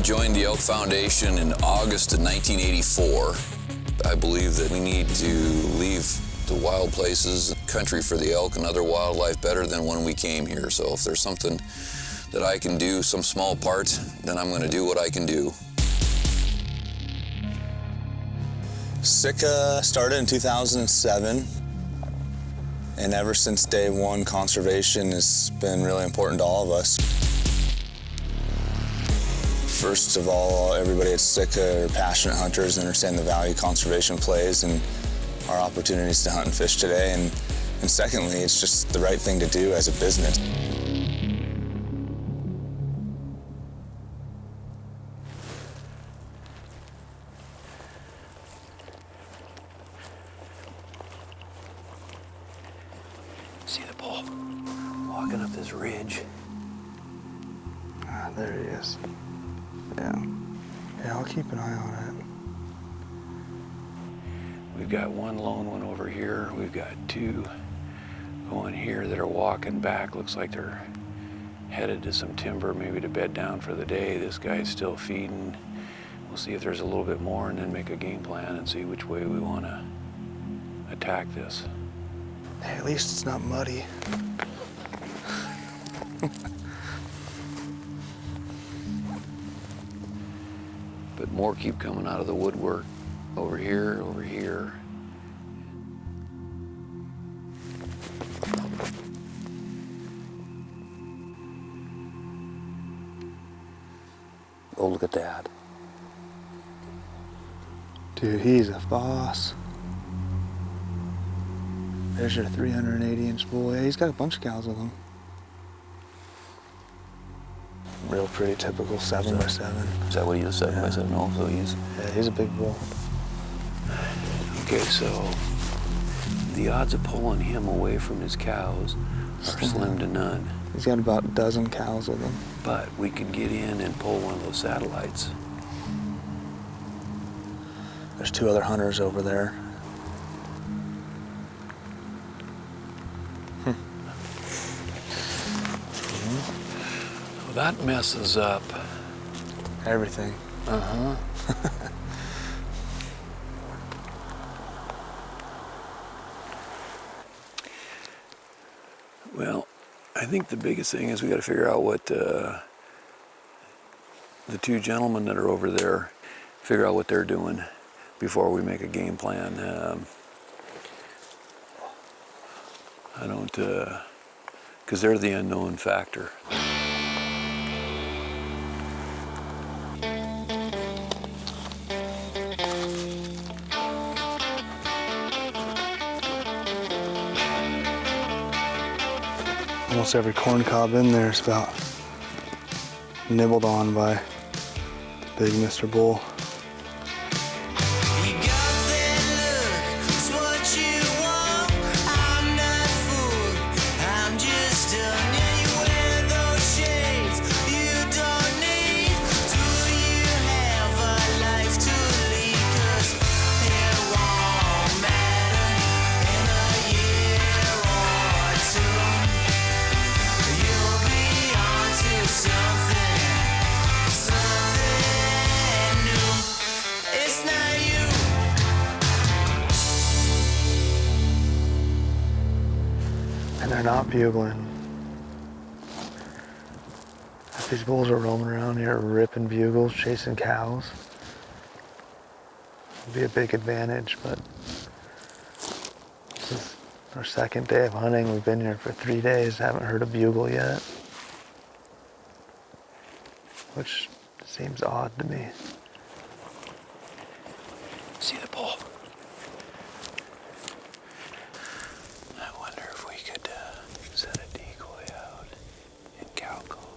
joined the Elk Foundation in August of 1984. I believe that we need to leave the wild places, country for the elk and other wildlife better than when we came here. So if there's something that I can do, some small part, then I'm going to do what I can do. Sitka started in 2007, and ever since day one, conservation has been really important to all of us. First of all, everybody at Sitka are passionate hunters and understand the value conservation plays and our opportunities to hunt and fish today. And secondly, it's just the right thing to do as a business. See the bull walking up this ridge. Ah, there he is. Yeah. Yeah, I'll keep an eye on it. We've got one lone one over here. We've got two going here that are walking back. Looks like they're headed to some timber, maybe to bed down for the day. This guy's still feeding. We'll see if there's a little bit more and then make a game plan and see which way we want to attack this. Hey, at least it's not muddy. But more keep coming out of the woodwork. Over here, over here. Oh, look at that. Dude, he's a boss. There's your 380-inch bull. Yeah, he's got a bunch of cows with him. Real pretty typical 7x7. Is that what he is, 7x7 also? Yeah, he's a big bull. Okay, so the odds of pulling him away from his cows are slim to none. He's got about a dozen cows with him. But we can get in and pull one of those satellites. There's two other hunters over there. Well, that messes up everything. Uh-huh. Well, I think the biggest thing is we got to figure out what the two gentlemen that are over there, figure out what they're doing before we make a game plan. I don't, because they're the unknown factor. Almost every corn cob in there is about nibbled on by big Mr. Bull. And they're not bugling. If these bulls are roaming around here ripping bugles, chasing cows, it'd be a big advantage, but this is our second day of hunting. We've been here for 3 days, haven't heard a bugle yet, which seems odd to me. See the bull. I wonder if we could set a decoy out in cow call.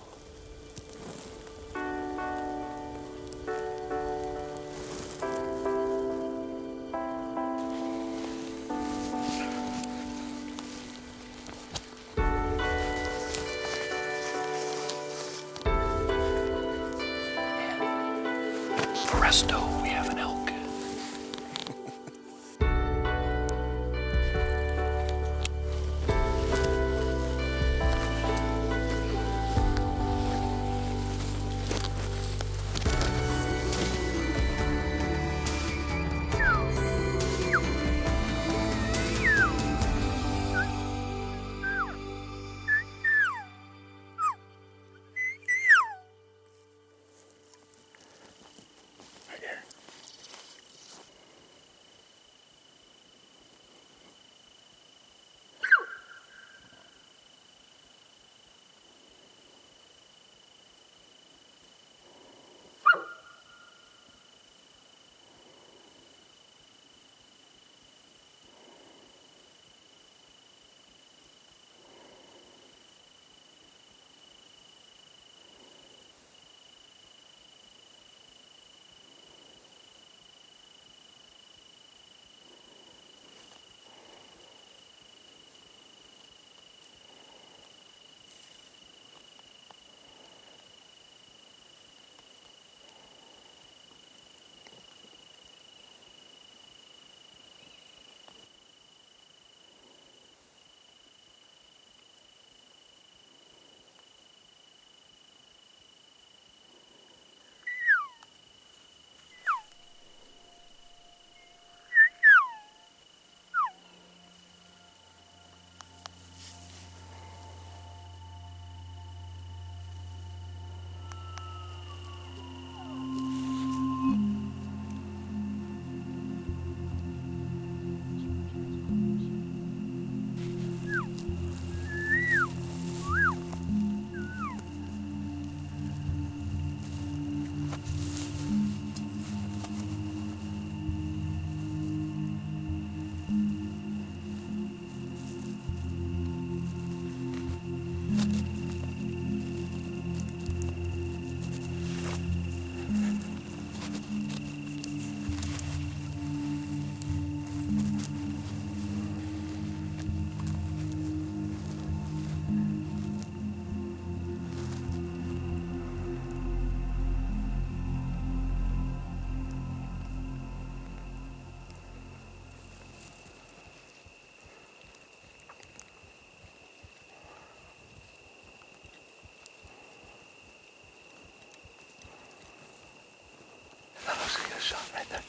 shot right there.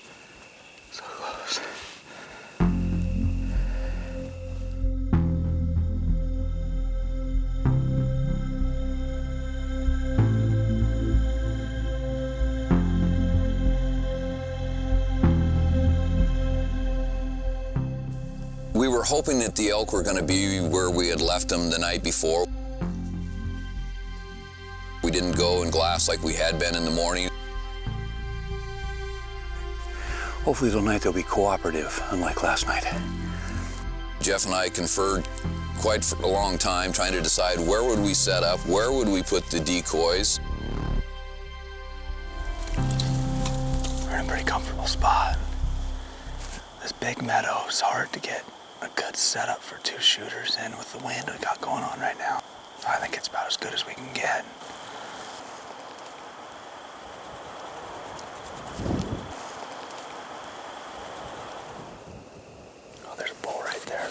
So close. We were hoping that the elk were going to be where we had left them the night before. We didn't go and glass like we had been in the morning. Hopefully tonight they'll be cooperative, unlike last night. Jeff and I conferred quite for a long time trying to decide where would we set up, where would we put the decoys. We're in a pretty comfortable spot. This big meadow is hard to get a good setup for 2 shooters in with the wind we got going on right now. I think it's about as good as we can get. Oh, there's a bull right there.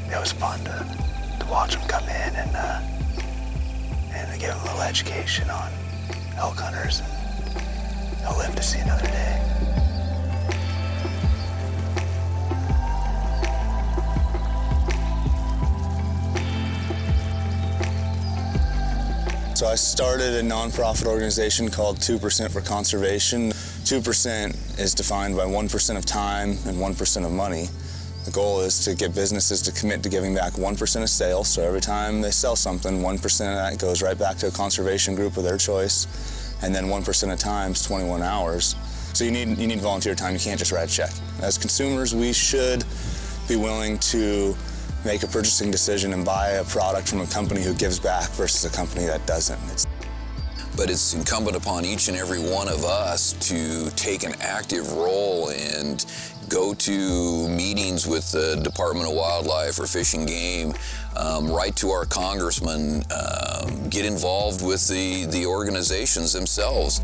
It was fun to watch them come in and to give them a little education on elk hunters. They'll live to see another day. So I started a nonprofit organization called 2% for Conservation. 2% is defined by 1% of time and 1% of money. The goal is to get businesses to commit to giving back 1% of sales. So every time they sell something, 1% of that goes right back to a conservation group of their choice. And then 1% of time is 21 hours. So you need volunteer time. You can't just write a check. As consumers, we should be willing to make a purchasing decision and buy a product from a company who gives back versus a company that doesn't. But it's incumbent upon each and every one of us to take an active role and go to meetings with the Department of Wildlife or Fish and Game, write to our congressman, get involved with the organizations themselves.